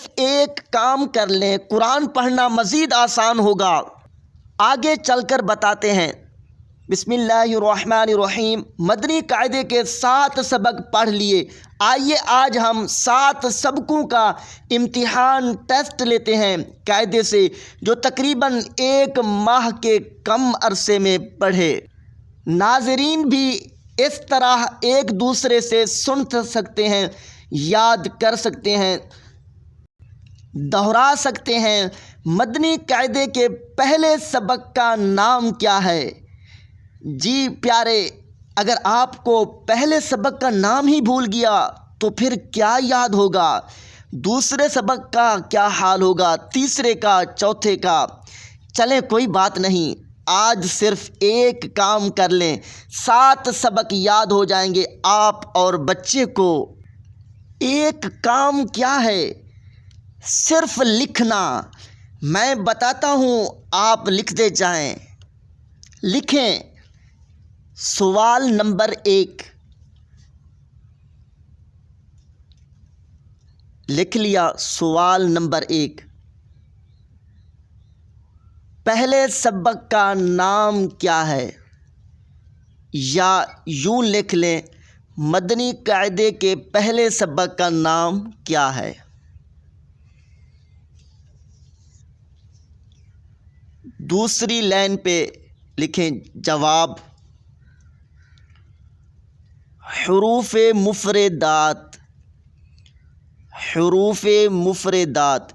صرف ایک کام کر لیں، قرآن پڑھنا مزید آسان ہوگا۔ آگے چل کر بتاتے ہیں۔ بسم اللہ الرحمن الرحیم۔ مدنی قاعدے کے 7 سبق پڑھ لیے، آئیے آج ہم 7 سبقوں کا امتحان ٹیسٹ لیتے ہیں قاعدے سے، جو تقریباً 1 ماہ کے کم عرصے میں پڑھے۔ ناظرین بھی اس طرح ایک دوسرے سے سن سکتے ہیں، یاد کر سکتے ہیں، دہرا سکتے ہیں۔ مدنی قاعدے کے پہلے سبق کا نام کیا ہے؟ جی پیارے، اگر آپ کو پہلے سبق کا نام ہی بھول گیا تو پھر کیا یاد ہوگا؟ دوسرے سبق کا کیا حال ہوگا؟ تیسرے کا، چوتھے کا؟ چلیں کوئی بات نہیں، آج صرف ایک کام کر لیں، 7 سبق یاد ہو جائیں گے آپ اور بچے کو۔ ایک کام کیا ہے؟ صرف لکھنا۔ میں بتاتا ہوں، آپ لکھتے جائیں۔ لکھیں۔ سوال نمبر 1 لکھ لیا؟ سوال نمبر 1، پہلے سبق کا نام کیا ہے؟ یا یوں لکھ لیں، مدنی قاعدے کے پہلے سبق کا نام کیا ہے؟ دوسری لائن پہ لکھیں جواب۔ حروف مفردات۔ حروف مفردات،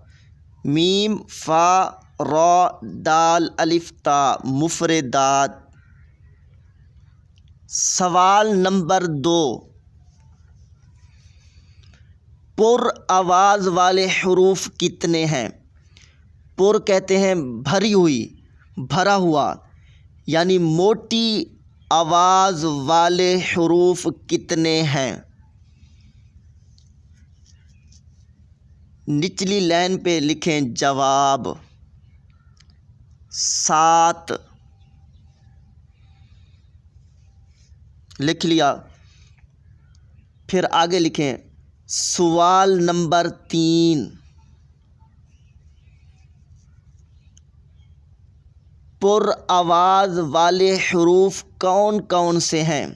میم، فا، را، دال، الف، تا، مفردات۔ سوال نمبر 2، پر آواز والے حروف کتنے ہیں؟ پر کہتے ہیں بھری ہوئی، بھرا ہوا، یعنی موٹی آواز والے حروف کتنے ہیں؟ نچلی لائن پہ لکھیں جواب۔ 7 لکھ لیا؟ پھر آگے لکھیں سوال نمبر 3، پر آواز والے حروف کون کون سے ہیں؟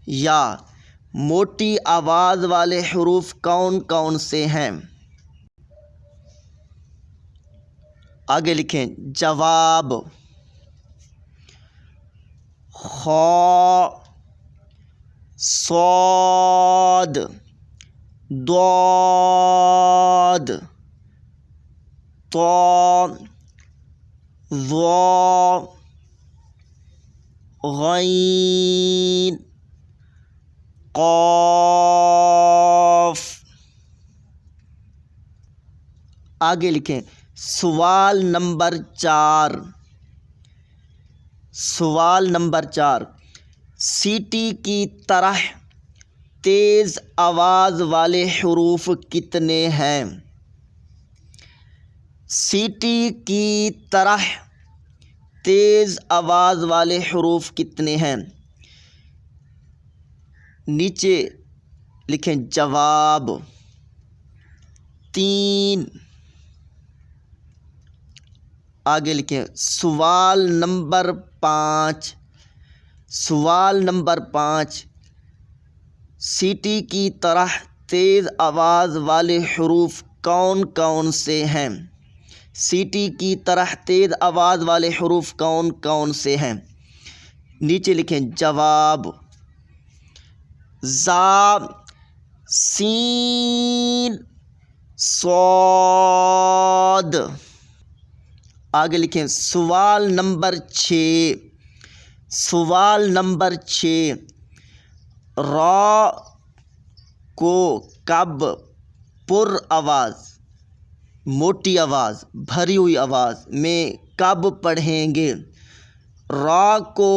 یا موٹی آواز والے حروف کون کون سے ہیں؟ آگے لکھیں جواب۔ خ، صاد، ضاد، طا، ظا، غین، قاف۔ آگے لکھیں سوال نمبر 4۔ سوال نمبر 4، سیٹی کی طرح تیز آواز والے حروف کتنے ہیں؟ سیٹی کی طرح تیز آواز والے حروف کتنے ہیں؟ نیچے لکھیں جواب۔ 3۔ آگے لکھیں سوال نمبر 5۔ سوال نمبر 5، سیٹی کی طرح تیز آواز والے حروف کون کون سے ہیں؟ سیٹی کی طرح تیز آواز والے حروف کون کون سے ہیں؟ نیچے لکھیں جواب۔ زا، سین، صاد۔ آگے لکھیں سوال نمبر 6۔ سوال نمبر 6، را کو کب پر آواز، موٹی آواز، بھری ہوئی آواز میں کب پڑھیں گے؟ را کو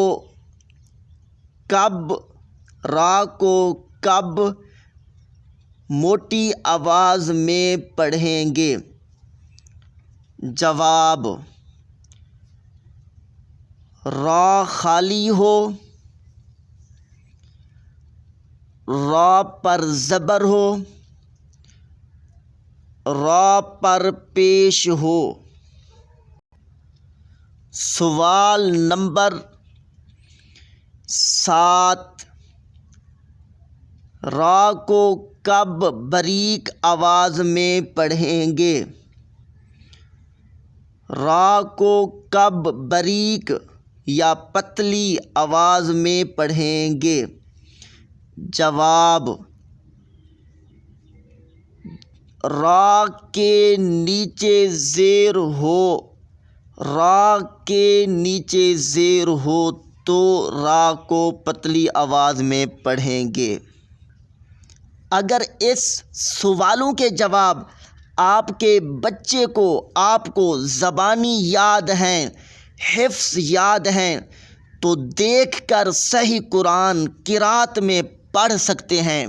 کب موٹی آواز میں پڑھیں گے؟ جواب۔ را خالی ہو، را پر زبر ہو، را پر پیش ہو۔ سوال نمبر 7، را کو کب باریک آواز میں پڑھیں گے؟ را کو کب باریک یا پتلی آواز میں پڑھیں گے؟ جواب، را کے نیچے زیر ہو، را کے نیچے زیر ہو تو را کو پتلی آواز میں پڑھیں گے۔ اگر اس سوالوں کے جواب آپ کے بچے کو زبانی یاد ہیں، حفظ یاد ہیں، تو دیکھ کر صحیح قرآن قرات میں پڑھ سکتے ہیں۔